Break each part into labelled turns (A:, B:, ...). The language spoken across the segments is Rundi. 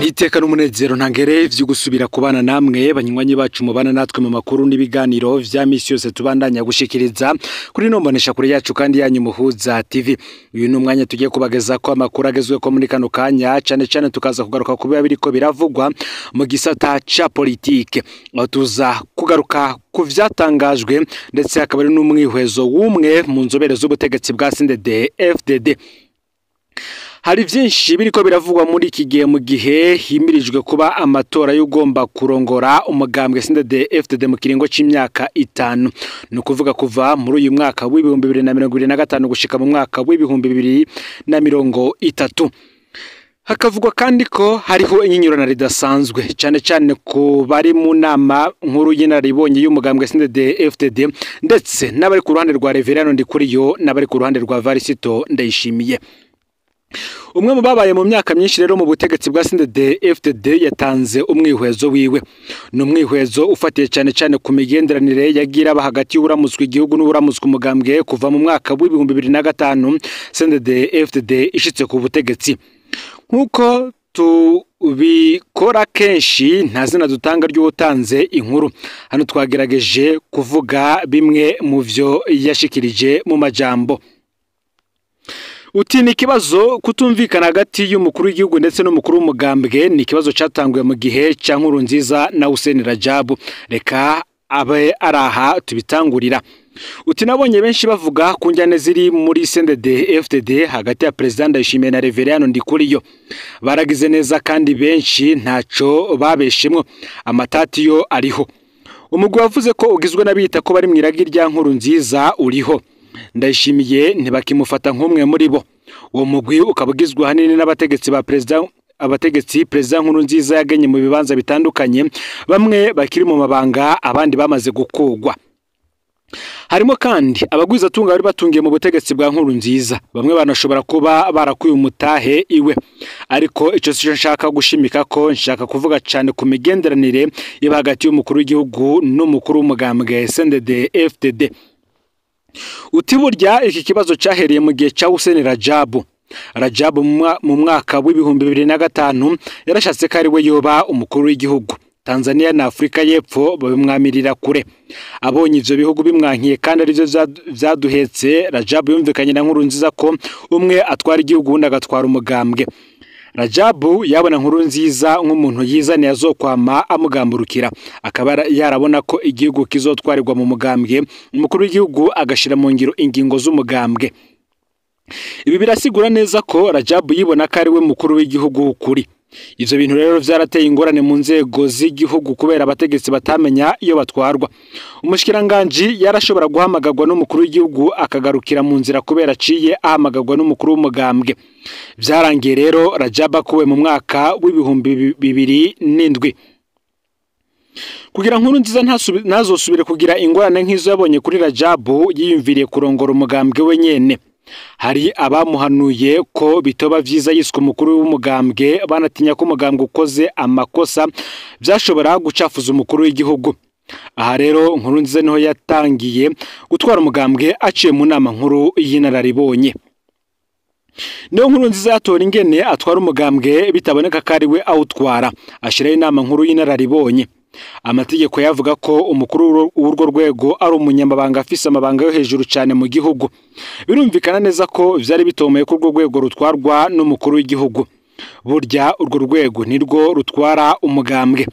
A: Niteka n'umunezero ntangere vyo gusubira kubana namwe banywanyi bacu mubana natwe mu makuru n'ibiganiro vya misi yose tubandanya gushikiriza kuri nombonesha kure yacu kandi yanyu Muhuza TV. Uyu numwanya tugiye kubageza ko amakuru agezwe ko muri kano kanya cane tukaza kugaruka kubiba biriko biravugwa mu gisata ca politike. Tuza kugaruka ku vyatangajwe ndetse akaba ari n'umwihwezo w'umwe mu nzobere z'ubutegetsi bwa CNDD-FDD. Hari vyinshi biriko biravugwa muri iki gihe mu gihe himirijwe kuba amatora y'ugomba kurongora umugambwe CNDD-FDD mu kiringo c'imyaka 5. No kuvuga kuva muri uyu mwaka w'ibihumbi 2025 gushika mu mwaka w'ibihumbi 2030. Hakavugwa kandi ko hariho inyinyurana ridasanzwe cane ku bari mu nama nkuru y'inaribonye y'umugambwe CNDD-FDD ndetse n'abari ku ruhande rwa Reverano Ndikuriyo n'abari ku ruhande rwa Varisito Ndayishimiye. Umwe mu babaye mu myaka myinshi rero mu butegetsi bwa CNDD-FDD yatanze umwihwezo wiwe. No mwihwezo ufatiye cane ku migenderanire yagira bahagati y'uramuswe igihugu n'uramuswe umugambwe kuva mu mwaka w'ibihumbi 2005 CNDD-FDD ishitse ku butegetsi. Nkuko tubikora kenshi nta zina dutanga ry'utanze inkuru. Hano twagerageje kuvuga bimwe mu vyo yashikirije mu majambo. Uti ni kibazo kutumvikana hagati y'umukuru w'igihugu ndetse n'umukuru w'umugambwe ni kibazo catanguye mu gihe ca Nkurunziza na Hussein Rajabu. Reka abe araha tubitangurira. Uti nabonye benshi bavuga ku njyane ziri muri CNDD-FDD hagati ya President Ndayishimiye na Reverano Ndikuriyo. Baragize neza kandi benshi ntaco babeshemwo. Amatati yo ariho. Umugwi wavuze ko ugizwe n'abita ko bari mwiragi rya Nkurunziza uriho. Ndayishimiye ntibakimufata nk'umwe muri bo. Uwo mugwi ukabugizwe hanini n'abategetsi ba President Nkurunziza yagenye mu bibanza bitandukanye, bamwe bakiri mu mabanga abandi bamaze gukugwa. Harimo kandi abagwiza tunga bari batungiye mu butegetsi bwa Nkurunziza, bamwe banashobora kuba barakuye umutahe iwe. Ariko ico sico nshaka gushimika ko nshaka kuvuga cane ku migenderanire y'abagati y'umukuru w'igihugu n'umukuru w'umugambwe CNDD-FDD. Uti burya iki kibazo cahereye mu gihe ca Hussein Rajabu. Rajabu mu mwaka w'ibihumbi 2005 yarashatse ko ari we yoba umukuru w'igihugu. Tanzania na Afrika y'Epfo babimwamirira kure. Abonye ivyo bihugu bimwankiye kandi arivyo vyaduhetse, Rajabu yumvikanye na Nkurunziza ko umwe atwara igihugu undi agatwara umugambwe. Rajabu yabona Nkurunziza nk'umuntu yizane yazokwama amugamburukira, akaba yarabona ko igihugu kizotwarirwa mu mugambwe, umukuru w'igihugu agashira mu ngiro ingingo z'umugambwe. Ibi birasigura neza ko Rajabu yibona ko ari we mukuru w'igihugu kuri. Ivyo bintu rero vyarateye ingorane mu nzego z'igihugu kubera abategetsi batamenya iyo batwarwa. Umushikiranganje yarashobora guhamagarwa n'umukuru w'igihugu akagarukira mu nzira kubera ciye ahamagarwa n'umukuru w'umugambwe. Vyarangiye rero Rajabu akuwe mu mwaka w'ibihumbi 2007. Kugira Nkurunziza ntazosubire kugira ingorane nk'izo yabonye kuri Rajabu, yiyumviriye kurongora umugambwe we nyene. Hari abamuhanuye ko bitoba vyiza yiswe umukuru w'umugambwe, banatinya ko umugambwe ukoze amakosa vyashobora gucafuza umukuru w'igihugu. Aha rero Nkurunziza niho yatangiye gutwara umugambwe aciye mu nama nkuru y'inararibonye. Niyo Nkurunziza yatora ingene atwara umugambwe bitaboneka ko ari we awutwara, ashiraho inama nkuru y'inararibonye. Amategeko yavuga ko umukuru w'urwo rwego ari umunyamabanga afise amabanga yo hejuru cyane mu gihugu. Birumvikana neza ko vyari bitomeye ko urwo rwego rutwarwa n'umukuru w'igihugu. Burya urwo rwego nirwo rutwara umugambwe.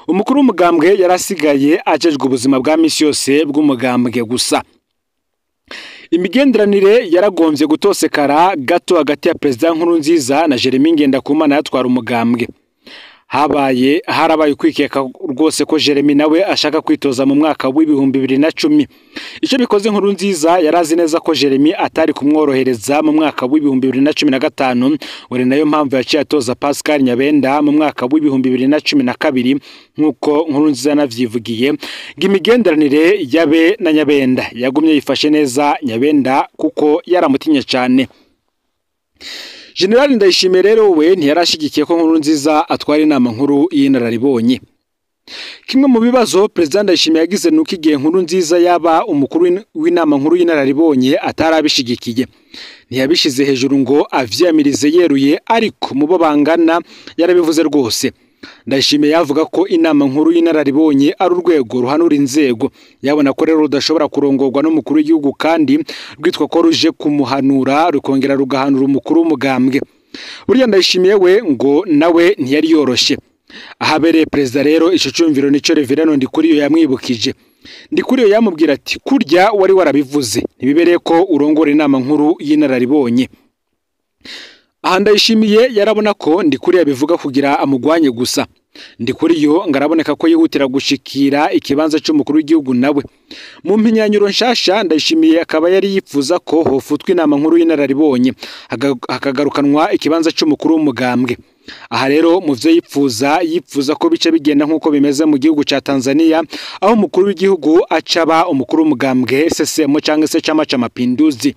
A: Umukuru w'umugambwe yarasigaye ajejwe ubuzima bwa misi yose bw'umugambwe gusa. Imigenderanire yaragomvye gutosekara gato hagati ya President Nkurunziza na Jeremy Ngendakumana yatwara umugambwe. Harabaye kwikeka rwose ko Jeremy nawe ashaka kwitoza mu mwaka w'ibihumbi 2010. Ico bikoze Nkurunziza yarazi neza ko Jeremy atari kumworohereza mu mwaka w'ibihumbi 2015, uri nayo mpamvu yaciye atoza Pascal Nyabenda mu mwaka w'ibihumbi 2012 nkuko Nkurunziza navyivugiye. Ngimigenderanire yabe na Nyabenda yagumye yifashe neza Nyabenda kuko yaramutinya cyane. General Ndayishimiye rero we ntiyarashigikiye ko Nkurunziza atwara inama nkuru y'inararibonye. Kimwe mu bibazo Perezida Ndayishimiye yagize nuko igihe nkuru nziza yaba umukuru w'inama nkuru y'inararibonye atarabishigikiye, ntiyabishize hejuru ngo avyamirize yeruye, ariko mu bo bangana yarabivuze rwose. Ndayishimiye yavuga ko inama nkuru y'inararibonye ari urwego ruhanura inzego, yabona ko rero rudashobora kurongorwa n'umukuru w'igihugu kandi rwitwa ko ruje kumuhanura rukongera rugahanura umukuru w'umugambwe. Burya Ndayishimiye we ngo nawe ntiyari yoroshe. Ahabereye Perezida rero ico cumviro nico Reverano Ndikuriyo yamwibukije. Ndikuriyo yamubwira ati kurya wari warabivuze ntibibereye ko urongora inama nkuru y'inararibonye. Aha Ndayishimiye yarabona ko Ndikuriyo bivuga kugira amugwanye gusa. Ndikuriyo ngaraboneka ko yihutira gushikira ikibanza cy'umukuru w'igihugu nawe. Mu mpinyanyuro nshasha Ndayishimiye akaba yari yifuza ko hofutwa inama nkuru y'inararibonye hakagarukanwa ikibanza cy'umukuru w'umugambwe. Aha rero mu byo yifuza ko bice bigenda nk'uko bimeze mu gihugu ca Tanzania, aho umukuru w'igihugu acaba umukuru w'umugambwe CCM cyangwa se Chama cha Mapinduzi.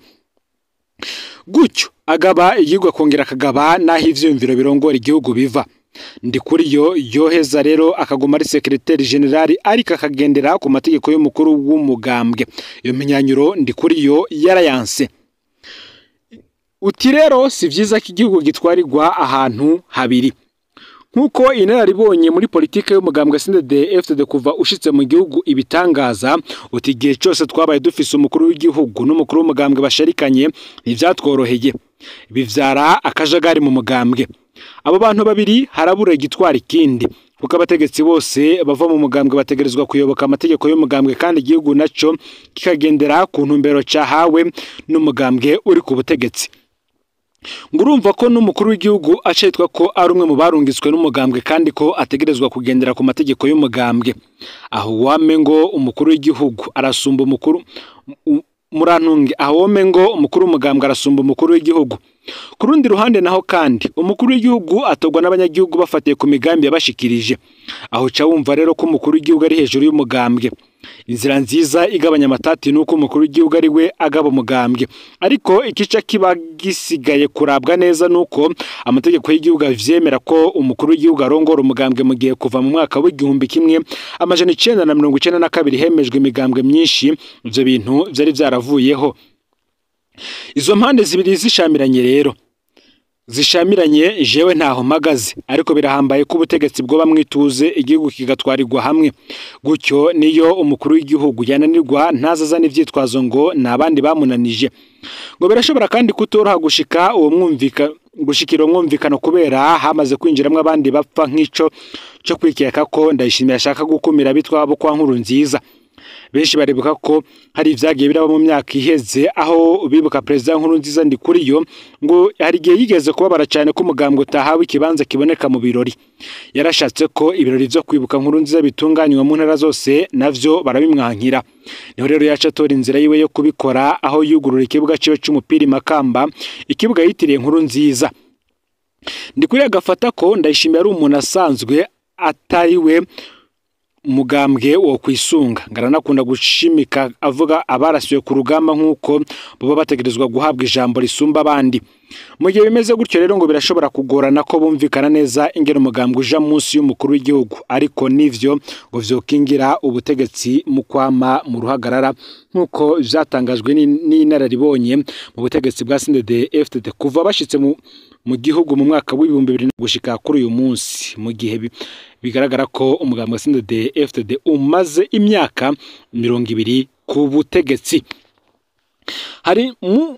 A: Gutyo agaba igihugu akongera akagaba naho ivyumviro birongora igihugu biva. Ndikuriyo yoheza rero akaguma ari secrétaire general ariko akagendera ku mategeko y'umukuru w'umugambwe. Iyo mpinyanyuro Ndikuriyo yarayanse. Uti rero si vyiza ko igihugu gitwarirwa ahantu habiri. Nkuko inararibonye muri politike y'umugambwe CNDD-FDD kuva ushitse mu gihugu ibitangaza, uti igihe cyose twabaye dufise umukuru w'igihugu n'umukuru w'umugambwe basharikanye ntivyatworoheye, bivyara akajagari mu mugambwe. Abo bantu babiri harabura igitwara ikindi, kuko abategetsi bose bava mu mugambwe bategerezwa kuyoboka amategeko y'umugambwe kandi igihugu naco kikagendera ku ntumbero cahawe n'umugambwe uri ku butegetsi. Ngurumva ko n'umukuru w'igihugu acetwa ko ari umwe mu barungitswe n'umugambwe kandi ko ategerezwa kugendera ku mategeko y'umugambwe. Aho wame ngo umukuru w'igihugu arasumba umukuru murantunge, aho wame ngo umukuru w'umugambwe arasumba umukuru w'igihugu. Ku rundi ruhande naho kandi umukuru w'igihugu atogwa n'abanyagihugu bafatiye ku migambi yabashikirije. Aho ca wumva rero ko umukuru w'igihugu ari hejuru y'umugambwe. Inzira nziza igabanya amatati nuko umukuru w'igihugu ari we agaba umugambwe, ariko ikica kiba gisigaye kurabwa neza nuko amategeko y'igihugu avyemera ko umukuru w'igihugu arongora umugambwe mu gihe kuva mu mwaka w'igihumbi kimwe amajana 1992 hemejwe imigambwe myinshi. Ivyo bintu vyari vyaravuyeho. Izo mpande zibiri zishamiranye rero zishamiranye jewe ntaho magaze, ariko birahambaye ko ubutegetsi bwo bamwituze igihugu kigatwarirwa hamwe. Gutyo niyo umukuru w'igihugu yananirwa ntazazana ivyitwazo ngo nabandi bamunanije. Ngo birashobora kandi kutoroha gushika uwo gushikira umwumvikano kubera hamaze kwinjiramwe abandi bapfa nk'ico cyo kwikeka ko Ndayishimiye ashaka gukumira bitwabo kwa nkuru nziza. Benshi baribuka ko hari ivyagiye biraba mu myaka iheze, aho bibuka Perezida nkuru nziza Ndikuriyo ngo hari igihe yigeze kubabara cyane ko umugambwe utahawe ikibanza kiboneka mu birori. Yarashatse ko ibirori byo kwibuka nkuru nziza bitunganywa mu ntara zose navyo barabimwankira. Niho rero yacatora inzira yiwe yo kubikora, aho yugurura ikibuga ciwe c'umupira Makamba, ikibuga yitiriye nkuru nziza. Ndikuriyo agafata ko Ndayishimiye ari umuntu asanzwe atari we mugambwe wo kwisunga. Ngaranakunda gushimika avuga abarasiwe ku rugamba nkuko baba bategerezwa guhabwa ijambo risumba abandi. Mu gihe bimeze gutyo rero ngo birashobora kugorana ko bumvikana neza ingero umugambwe uja munsi y'umukuru w'igihugu, ariko nivyo ngo vyokingira ubutegetsi mu kwama mu ruhagarara nkuko vyatangajwe n'inararibonye mu butegetsi bwa CNDD-FDD kuva bashitse mu gihugu mu mwaka w'2000 gushika kuri uyu munsi, mu gihe bigaragara ko umugambwe CNDD-FDD umaze imyaka 20 ku butegetsi. Hari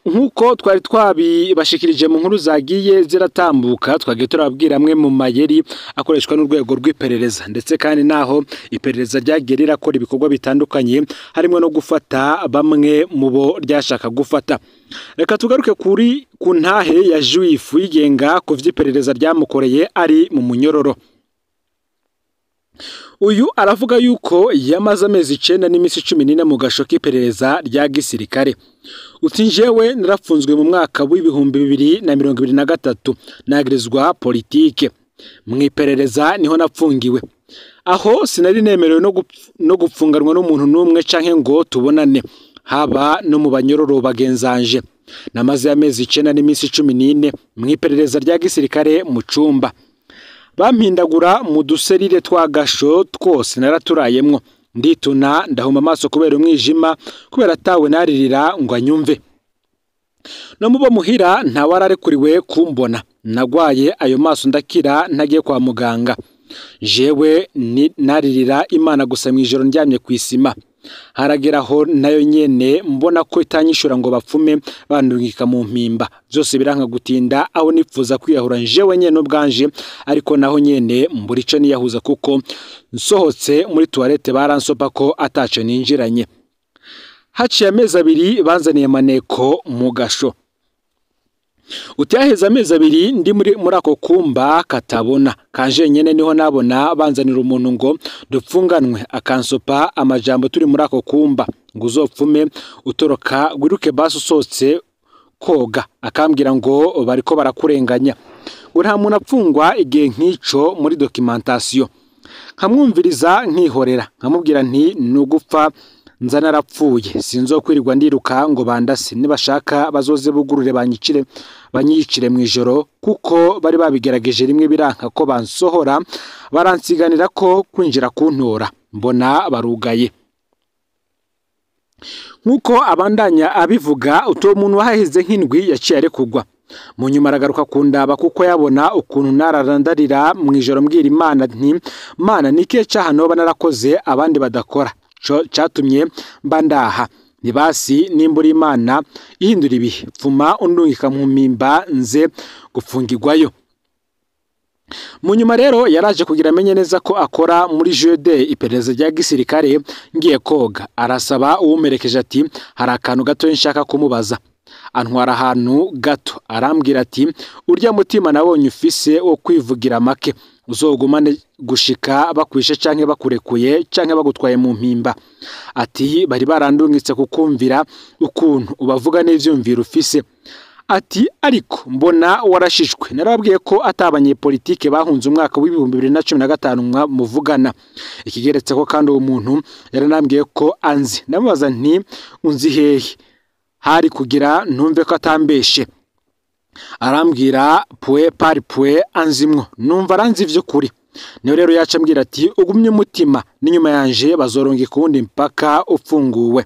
A: nkuko twari twabibashikirije mu nkuru zagiye ziratambuka, twagiye turabwira amwe mu mayeri akoreshwa n'urwego rw'iperereza, ndetse kandi naho iperereza ryagerera ko ibikorwa bitandukanye harimo no gufata bamwe mu bo ryashaka gufata. Reka tugaruke ku ntahe ya Juifu yigenga ku vy'iperereza ryamukoreye ari mu munyororo. Uyu aravuga yuko yamaze amezi 9 n'imisi 14 mu gasho k'iperereza rya gisirikare. Uti njyewe narafunzwe mu mwaka w'2023 nagirizwa politike. Mu iperereza niho napfungiwe. Aho sinari nemerewe no gupfunganwa n'umuntu n'umwe canke ngo tubonane, haba no mu banyororo bagenzanje. Namaze amezi 9 n'imisi 14 mu iperereza rya gisirikare mu cumba. bampindagura mu duserire twagasho twose naraturayemwo ndituna ndahuma amaso kubera umwijima kubera atawe naririra ngo anyumve no mubo muhira ntawararekuriwe kumbona nagwaye ayo maso ndakira ntagiye kwa muganga jewe naririra Imana gusa mwijoro ndyamye kwisima harageraho nayo nyene mbona ko itanyishura ngo bapfume bandungika mu mpimba byose biranka gutinda aho nipfuza kwiyahura jewe nyene ubwanje ariko naho nyene mburico niyahuza kuko nsohotse muri toilette baransopa ko ataco ninjiranye haciye amezi abiri banzaniye maneko mu gasho utiyaheza amezi abiri ndi muri ako kumba katabona kanje nyene niho nabona banzanira umuntu ngo dupfunganwe akansopa amajambo turi muri ako kumba ngo uzopfume utoroka wiruke basi usotse koga akambwira ngo bariko barakurenganya ngo nta muntu apfungwa igihe nk'ico muri documentation nkamwumviriza nkihorera nkamubwira nti nugupfa nza narapfuye sinzokwirirwa ndiruka ngo bandase nibashaka bazoze bugurure banyicire mwijoro kuko bari babigerageje rimwe biranka ko bansohora baransiganira ko kwinjira kuntora mbona barugaye nkuko abandanya abivuga uto muntu waheze nk'indwi yaciye arekugwa mu nyuma aragaruka kundaba kuko yabona ukuntu nararandarira mwijoro mbwira Imana nti Mana nike cahano banarakoze abandi badakora cyatumye mbandaha nibasi nimbura Imana ihindura ibihe pfuma undungika mu mpimba nze gufungirwayo mu nyuma rero yaraje kugira amenye neza ko akora muri JD iperereza rya gisirikare ngiye koga arasaba uwumerekeje ati hari akantu gato nshaka kumubaza antwara ahantu gato arambwira ati urya mutima nabonye ufise wo kwivugira make uzogumane gushika bakwishe canke bakurekuye canke bagutwaye mu mpimba ati bari barandungitse kukumvira ukuntu ubavuga n'ivyumvira ufise ati ariko mbona warashishwe narababwiye ko atabanye politike bahunze umwaka w'ibihumbi 2015 muvugana ikigeretse ko kandi uwo muntu yaranambwiye ko anzi namubaza nti unzi hehe hari kugira ntumve ko atambeshe arambwira pwe pari pwe anzimwo numva aranzi vy'ukuri niyo rero yacambwira ati ugumye umutima n'inyuma yanje bazoronga kundi mpaka upfunguwe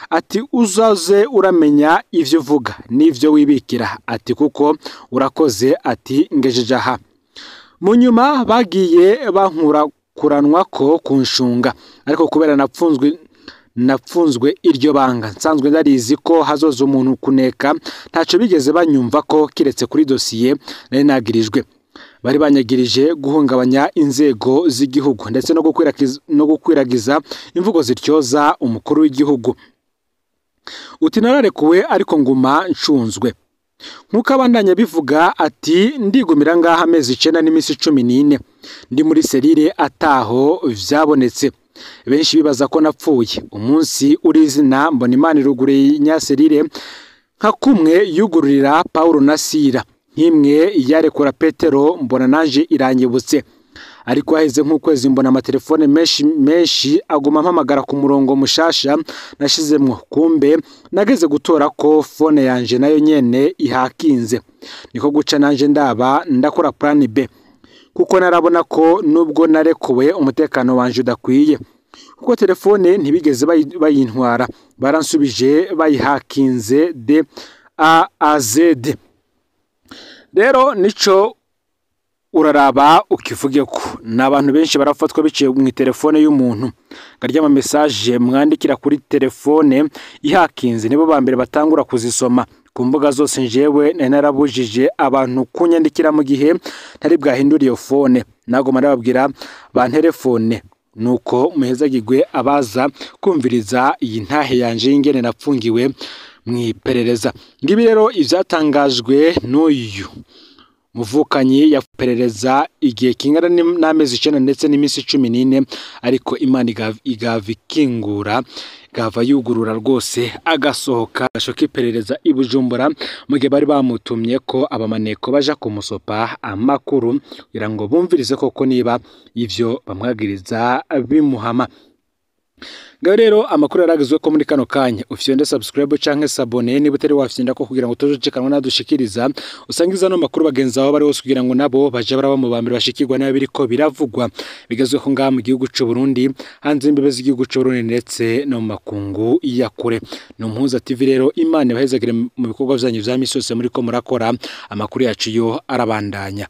A: ati uzaze uramenya ivyo vuga n'ivyo wibikira ati kuko urakoze ati ngejeje aha mu nyuma bagiye bankura kuranwa ko kunshunga ariko kubera napfunzwe iryo banga nsanzwe ndarizi ko hazoza umuntu kuneka ntaco bigeze banyumva ko kiretse kuri dosiye nari nagirijwe bari banyagirije guhungabanya inzego z'igihugu ndetse no gukwiragiza imvugo zityoza umukuru w'igihugu uti nararekuwe ariko nguma ncunzwe nkuko abandanya bivuga ati ndigumira ngaha amezi 9 n'imisi 14 ndi muri serire ataho vyabonetse benshi bibaza ko napfuye umunsi urizina mbona Imana irugure nyaserire nka kumwe yugururira Paulo na Sila nkimwe yarekura Petero mbona nanje iranyibutse ariko haheze nk'ukwezi mbona amatelefone menshi aguma mpamagara ku murongo mushasha nashizemwo kumbe nageze gutora ko phone yanje nayo nyene ihakinze niko guca nanje ndakora plan B kuko narabona ko nubwo narekuwe umutekano wanje udakwiye kuko telefone ntibigeze bayintwara baransubije bayihakinze de A a Z rero nico uraraba ukivuge ko nabantu benshi barafatwa biciye mu telefone y'umuntu garya ama message mwandikira kuri telefone ihakinze nibo bambere batangura kuzisoma ku mbuga zose njewe narabujije abantu kunyandikira mu gihe ntari bwahindura iyo phone nago marababwira ba telefone nuko muhezagirwe abaza kumviriza iyi ntahe yanje ingene napfungiwe mwiperereza ngibi rero ivyatangajwe n'uyu muvukanyi yaperereza igihe kingana n'amezi 9 ndetse n'imisi 14 ariko Imana igavikingura gava yugurura rwose agasohoka ashoka iperereza ibujumbura mugihe bari bamutumye ko abamaneko baja kumusopa amakuru kugira ngo bumvirize koko niba ivyo bamwagiriza bimuhama Ngaho rero amakuru yaragizwe ko muri kano kanya ufite subscribe canke sabone niba utari wafyinda ko kugira ngo tuzocekanwa nadushikiriza usangiza no makuru bagenza aho bari hose kugira ngo nabo baje baraba mu bambere bashikirwa nayo biriko biravugwa bigezwe ko ngaha mu gihugu c'u Burundi hanze imbibe z'igihugu c'u Burundi ndetse no mu makungu ya kure no Mpuza TV rero Imana bahezagire mu bikorwa vyanyu vya misose muri ko murakora amakuru yacu yo arabandanya.